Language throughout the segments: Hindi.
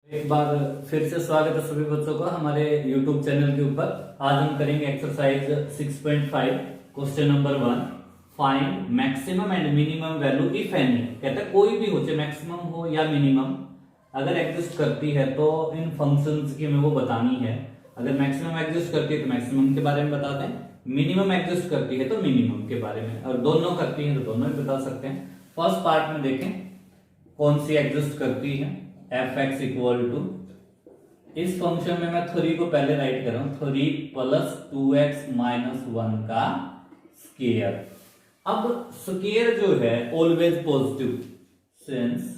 एक बार फिर से स्वागत है सभी बच्चों का हमारे YouTube चैनल के ऊपर। आज हम करेंगे exercise 6.5 question number 1, find maximum and minimum value if any. कहता है कोई भी हो, चाहे मैक्सिमम हो या मिनिमम, अगर एग्जिस्ट करती है तो इन फंक्शंस की हमें वो बतानी है। अगर मैक्सिमम एग्जिस्ट करती है तो मैक्सिमम के बारे में बताते हैं, मिनिमम एग्जिस्ट करती है तो मिनिमम के बारे में, और दोनों करती है तो दोनों भी बता सकते हैं। फर्स्ट पार्ट में देखें कौन सी एग्जिस्ट करती है। एफ एक्स इक्वल टू, इस फंक्शन में मैं 3 को पहले राइट कर रहा हूं, 3 प्लस 2x माइनस 1 का स्केयर। अब स्केयर जो है always positive, since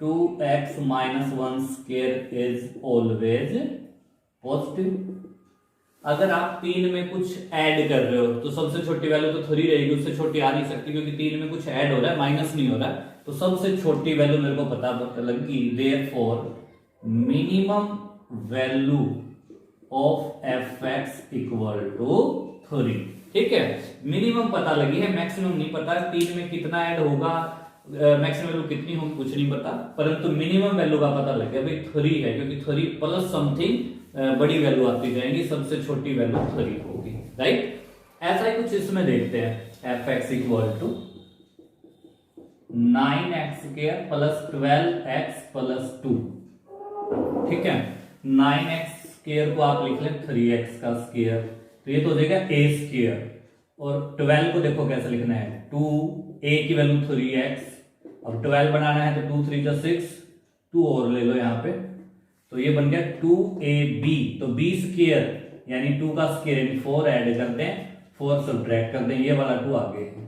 2x minus 1 square is always positive. अगर आप 3 में कुछ ऐड कर रहे हो तो सबसे छोटी वैल्यू तो 3 रहेगी, उससे छोटी आ नहीं सकती, क्योंकि 3 में कुछ ऐड हो रहा है, माइनस नहीं हो रहा है, तो सबसे छोटी वैल्यू मेरे को पता लगी। Therefore minimum value of f x equal to 3। ठीक है, मिनिमम पता लगी है, मैक्सिमम नहीं पता। 3 में कितना ऐड होगा, मैक्सिमम वैल्यू कितनी होगी कुछ नहीं पता, परंतु मिनिमम वैल्यू का पता लग गया भाई 3 है, क्योंकि 3 प्लस समथिंग बड़ी वैल्यू आती जाएंगी, सबसे छोटी वैल्यू 3 होगी। राइट, ऐसा ही कुछ इसमें देखते हैं। F x equal to 9x square plus 12x plus 2। ठीक है, 9x स्क्वायर को आप लिख लें 3x का स्क्वायर, तो ये तो हो जाएगा a स्क्वायर, और 12 को देखो कैसे लिखना है, 2a की वैल्यू 3x, अब 12 बनाना है तो 2 3 जा 6, 2 और ले लो यहाँ पे, तो ये बन गया 2ab, तो b स्क्वायर यानी 2 का स्क्वायर यानी 4 ऐड कर दें, 4 सब्ट्रैक्ट कर दें, ये वाला 2 आगे है।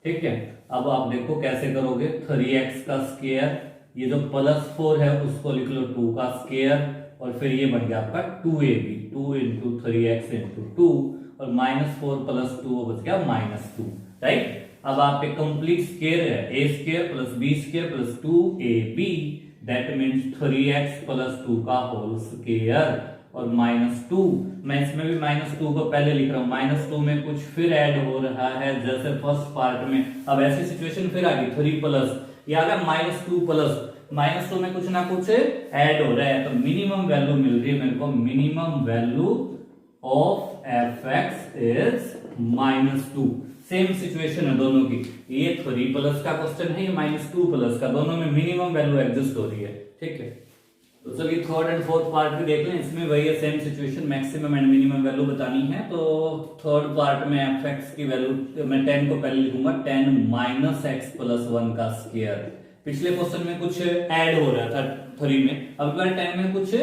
ठीक है, अब आप देखो कैसे करोगे, 3x का स्क्वायर, ये जो प्लस 4 है उसको लिख लो 2 का स्क्वायर, और फिर ये बन गया आपका 2ab, 2 इंटू 3x इंटू 2, और माइनस 4 प्लस 2 बच गया माइनस 2। राइट, अब आप एक कंप्लीट स्क्वायर है, a square plus b square plus 2ab, that means 3x plus 2 का होल स्क्वायर, और माइनस 2, मैं इसमें भी माइनस 2 को पहले लिख रहा हूं, माइनस 2 में कुछ फिर ऐड हो रहा है जैसे फर्स्ट पार्ट में। अब ऐसी सिचुएशन फिर आ गई 3 प्लस, या अगर माइनस 2 प्लस, माइनस 2 में कुछ ना कुछ ऐड हो रहा है, तो मिनिमम वैल्यू मिल रही है मेरे को, minimum value of f x is minus 2। Same situation है दोनों की, ये 3 प्लस का क्वेश्चन है, ये माइनस 2 प्लस का, दोनों में मिनिमम वैल्यू एग्जिस्ट हो रही है। ठीक है, तो चलिए थर्ड एंड फोर्थ पार्ट भी देख लें, इसमें वही है same situation, maximum and minimum value बतानी है। तो थर्ड पार्ट में एफ एक्स की वैल्यू मैं 10 को पहले लिखूंगा, 10 माइनस एक्स प्लस 1 का स्क्वायर। पिछले क्वेश्चन में कुछ ऐड हो रहा था 3 में, अब 10 में कुछ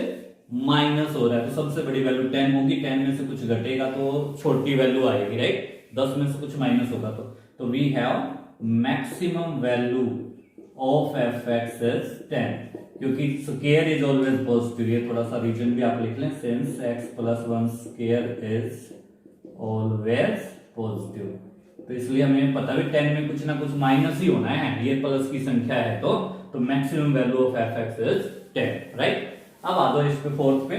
माइनस हो रहा है, तो सबसे बड़ी वैल्यू 10 होगी, 10 में से कुछ घटेगा तो छोटी वैल्यू आएगी। राइट, 10 में से कुछ माइनस होगा तो we have maximum value of f x is 10, क्योंकि स्क्वायर इज ऑलवेज पॉजिटिव। ये थोड़ा सा रीजन भी आप लिख लें, since x plus 1 square is always positive, तो इसलिए हमें पता भी 10 में कुछ ना कुछ माइनस ही होना है, ये प्लस की संख्या है तो maximum value of f x is 10। Right, अब आ जाओ इस पे फोर्थ पे,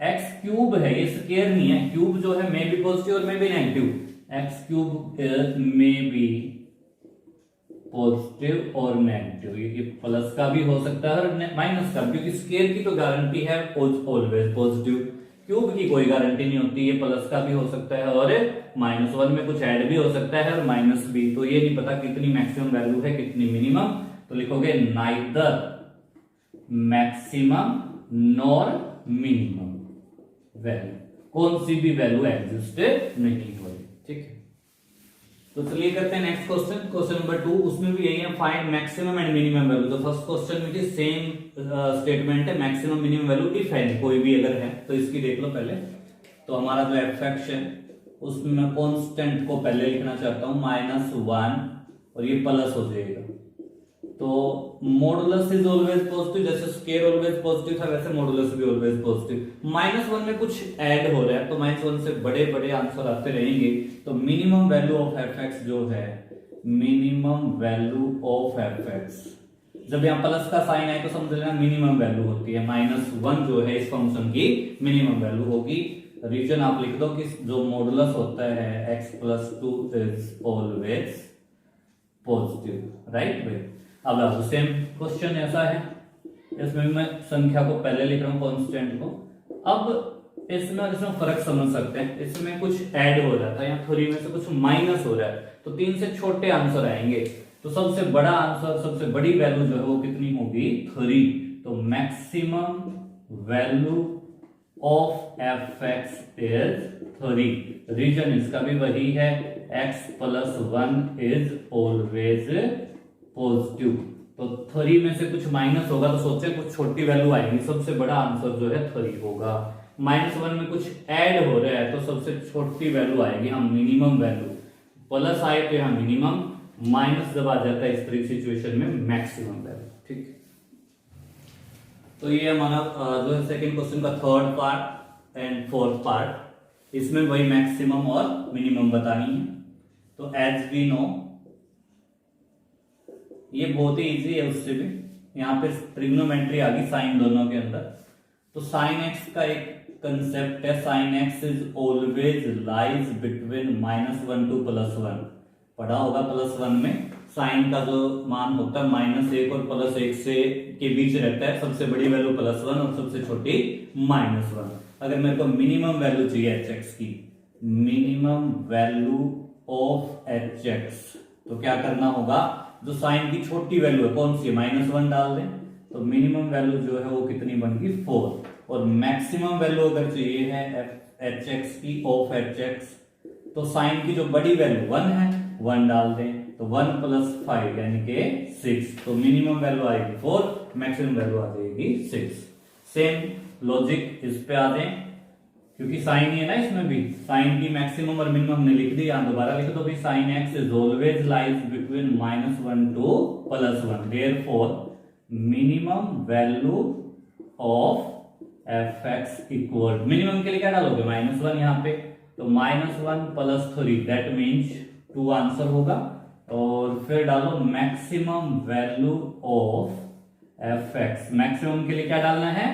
एक्स क्यूब है, ये स्क्वायर नहीं है, क्यूब जो है मे बी पॉजिटिव और may be negative, x cube may be positive और नेगेटिव, ये प्लस का भी हो सकता है और माइनस का, क्योंकि स्क्वायर की तो गारंटी है ऑलवेज पॉजिटिव, क्यूब की कोई गारंटी नहीं होती, ये प्लस का भी हो सकता है और माइनस 1 में कुछ ऐड भी हो सकता है और माइनस भी, तो ये नहीं पता कितनी मैक्सिमम वैल्यू है कितनी मिनिमम, तो लिखोगे neither maximum nor minimum value, कौन सी भी वैल्यू एग्जिस्ट नहीं हो रही। ठीक है, तो चलिए करते हैं नेक्स्ट क्वेश्चन, क्वेश्चन नंबर 2, उसमें भी यही है, find maximum and minimum value. तो फर्स्ट क्वेश्चन में भी सेम स्टेटमेंट है, maximum minimum value if any, कोई भी अगर है तो इसकी देख लो पहले। तो हमारा जो एफ एक्स है उसमें मैं कांस्टेंट को पहले लिखना चाहता हूं -1, और ये प्लस हो जाएगा, तो मॉडुलस इज ऑलवेज पॉजिटिव, जैसे स्क्वायर ऑलवेज पॉजिटिव था वैसे मॉडुलस भी ऑलवेज पॉजिटिव। -1 में कुछ ऐड हो रहा है तो -1 से बड़े बड़े आंसर आते रहेंगे, तो minimum value of f x जो है, minimum value of f x, जब यहाँ प्लस का साइन आए तो समझ लेना मिनिमम वैल्यू होती है, -1 जो है इस फंक्शन की मिनिमम वैल्यू होगी। रीजन आप लिख दो कि जो मॉडुलस होता है x plus 2 is always positive. Right भाई, अब सेम क्वेश्चन ऐसा है इसमें मैं संख्या को पहले लिख रहा हूँ कांस्टेंट को। अब इसमें और इसमें फर्क समझ सकते हैं, इसमें कुछ ऐड हो रहा था या 3 में से कुछ माइनस हो रहा है, तो 3 से छोटे आंसर आएंगे, तो सबसे बड़ा आंसर, सबसे बड़ी वैल्यू जो है वो कितनी होगी, 3। तो maximum value of f x is 3। Reason इसका भी वही है, x + 1 इज ऑलवेज पॉजिटिव। तो 3 में से कुछ माइनस होगा तो सोचे कुछ छोटी वैल्यू आएगी, सबसे बड़ा आंसर जो है 3 होगा। -1 में कुछ ऐड हो रहा है तो सबसे छोटी वैल्यू आएगी, हम मिनिमम वैल्यू। प्लस आए तो यहाँ मिनिमम, माइनस जब आ जाता है इस तरह की सिचुएशन में मैक्सिमम वैल्यू। ठीक, तो ये हमारा जो है सेकंड क्वेश्चन का third part and fourth part, इसमें वही मैक्सिमम और मिनिमम बतानी है। तो एज वी नो, ये बहुत ही इजी है, उससे भी यहाँ पे ट्रिग्नोमेट्री आ गई साइन दोनों के अंदर। तो साइन एक्स का एक कंसेप्ट है, sine x is always lies between -1 to +1। पढ़ा होगा +1 में साइन का जो मान होता है -1 और +1 से के बीच रहता है, सबसे बड़ी वैल्यू +1 और सबसे छोटी -1। अगर मेरे को मिनिमम वैल्यू चाहिए एच एक्स की, minimum value of H x, तो क्या करना होगा, जो साइन की छोटी वैल्यू है कौन सी है, -1 डाल दें, तो मिनिमम वैल्यू जो है वो कितनी बन गई, 4। और मैक्सिमम वैल्यू अगर चाहिए है एच एक्स की ऑफ एच एक्स, तो साइन की जो बड़ी वैल्यू 1 है 1 डाल दें, तो 1 + 5 यानी कि 6। तो मिनिमम वैल्यू आएगी 4, मैक्सिमम वैल्यू आ जाएगी 6। सेम लॉजिक इस पे आ जाए, क्योंकि साइन ही है ना इसमें भी, साइन की मैक्सिमम और मिनिमम हमने लिख दी, यहां दोबारा लिख दो भी, sine x is always lies between -1 to +1, therefore minimum value of f x equal, minimum के लिए क्या डालोगे, -1 यहाँ पे, तो -1 + 3 दैट मीन्स 2 आंसर होगा। और फिर डालो maximum value of f x, maximum के लिए क्या डालना है,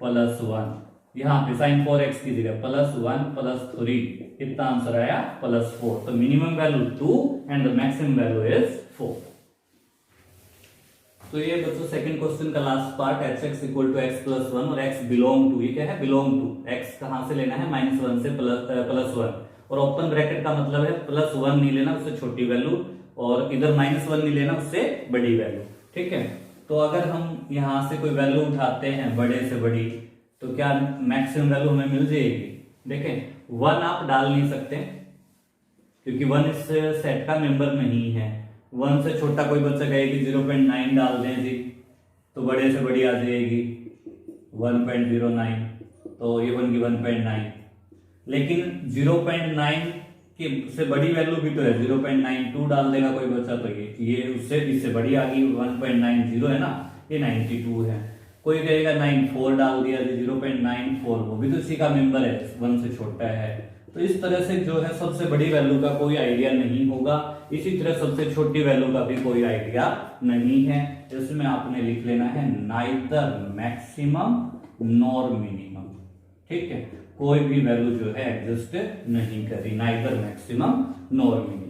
+1, यहाँ पे sin 4x की जगह +1 + 3, कितना आंसर आया, +4। तो minimum value 2 and the maximum value is 4। तो ये बच्चों सेकंड क्वेश्चन का last part, h x equal to x + 1 और x बिलोंग टू, ये क्या है, बिलोंग टू, x कहां से लेना है, -1 से +1, और ओपन ब्रैकेट का मतलब है +1 नहीं लेना, उससे छोटी वैल्यू, और इधर -1 नहीं लेना, उससे बड़ी वैल्यू। ठीक है, तो अगर हम यहां से कोई वैल्यू उठाते हैं बड़े से बड़ी, तो क्या मैक्सिमम वैल्यू हमें मिल जाएगी। देखें 1 आप डाल नहीं सकते, क्योंकि 1 इस सेट का मेंबर नहीं है। 1 से छोटा कोई बच्चा कहेगी 0.9 डाल दें जी, तो बड़े से बड़ी आ जाएगी 1.09, तो ये बन गई 1.9। लेकिन 0.9 की से बड़ी वैल्यू भी तो है, 0.92 डाल देगा कोई बच्चा, तो ये उससे इससे बड़ी आ गई, 1.90 है ना, ये 92 है। कोई कहेगा 94 डाल दिया, 0.94, वो भी तो इसी का मेंबर है, 1 से छोटा है। तो इस तरह से जो है सबसे बड़ी वैल्यू का कोई आइडिया नहीं होगा, इसी तरह सबसे छोटी वैल्यू का भी कोई आइडिया नहीं है। इसमें आपने लिख लेना है नाइदर मैक्सिमम नॉर मिनिमम। ठीक है, कोई भी वैल्यू जो है एग्जिस्ट नहीं करी, नाइदर मैक्सिमम नॉर मिनिमम।